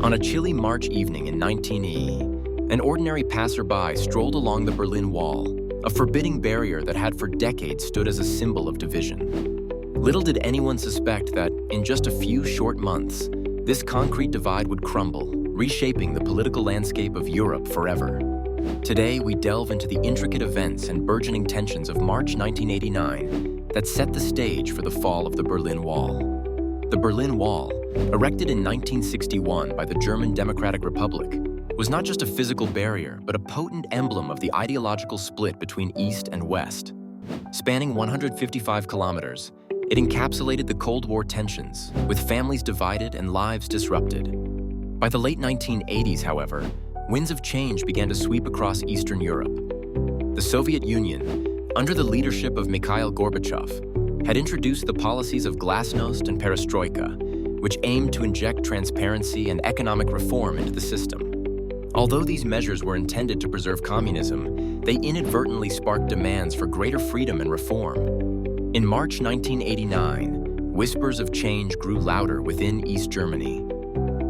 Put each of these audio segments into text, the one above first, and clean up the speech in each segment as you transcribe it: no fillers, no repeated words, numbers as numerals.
On a chilly March evening in 1980, an ordinary passerby strolled along the Berlin Wall, a forbidding barrier that had for decades stood as a symbol of division. Little did anyone suspect that, in just a few short months, this concrete divide would crumble, reshaping the political landscape of Europe forever. Today, we delve into the intricate events and burgeoning tensions of March 1989 that set the stage for the fall of the Berlin Wall. The Berlin Wall, erected in 1961 by the German Democratic Republic, was not just a physical barrier, but a potent emblem of the ideological split between East and West. Spanning 155 kilometers, it encapsulated the Cold War tensions, with families divided and lives disrupted. By the late 1980s, however, winds of change began to sweep across Eastern Europe. The Soviet Union, under the leadership of Mikhail Gorbachev, had introduced the policies of glasnost and perestroika, which aimed to inject transparency and economic reform into the system. Although these measures were intended to preserve communism, they inadvertently sparked demands for greater freedom and reform. In March 1989, whispers of change grew louder within East Germany.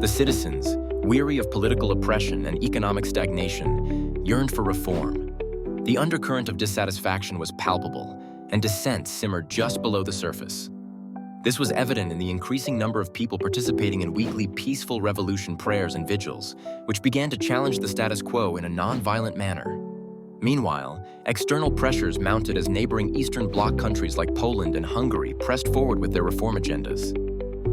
The citizens, weary of political oppression and economic stagnation, yearned for reform. The undercurrent of dissatisfaction was palpable, and dissent simmered just below the surface. This was evident in the increasing number of people participating in weekly peaceful revolution prayers and vigils, which began to challenge the status quo in a non-violent manner. Meanwhile, external pressures mounted as neighboring Eastern Bloc countries like Poland and Hungary pressed forward with their reform agendas.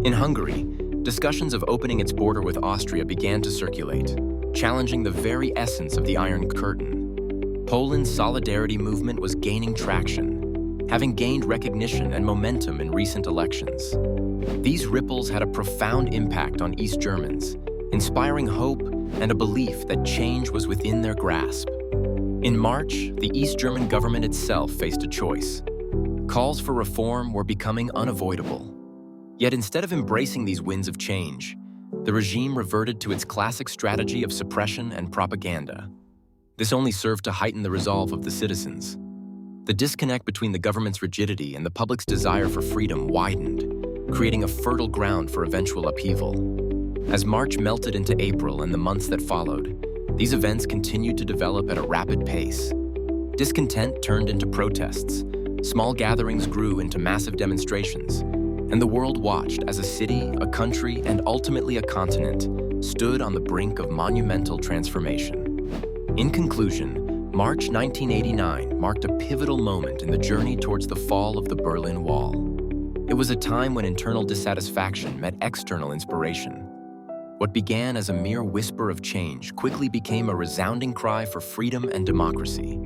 In Hungary, discussions of opening its border with Austria began to circulate, challenging the very essence of the Iron Curtain. Poland's solidarity movement was gaining traction, having gained recognition and momentum in recent elections. These ripples had a profound impact on East Germans, inspiring hope and a belief that change was within their grasp. In March, the East German government itself faced a choice. Calls for reform were becoming unavoidable. Yet instead of embracing these winds of change, the regime reverted to its classic strategy of suppression and propaganda. This only served to heighten the resolve of the citizens. The disconnect between the government's rigidity and the public's desire for freedom widened, creating a fertile ground for eventual upheaval. As March melted into April and the months that followed, these events continued to develop at a rapid pace. Discontent turned into protests, small gatherings grew into massive demonstrations, and the world watched as a city, a country, and ultimately a continent stood on the brink of monumental transformation. In conclusion, March 1989 marked a pivotal moment in the journey towards the fall of the Berlin Wall. It was a time when internal dissatisfaction met external inspiration. What began as a mere whisper of change quickly became a resounding cry for freedom and democracy.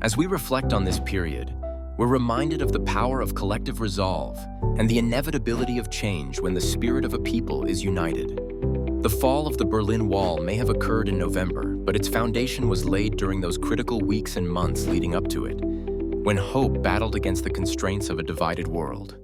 As we reflect on this period, we're reminded of the power of collective resolve and the inevitability of change when the spirit of a people is united. The fall of the Berlin Wall may have occurred in November, but its foundation was laid during those critical weeks and months leading up to it, when hope battled against the constraints of a divided world.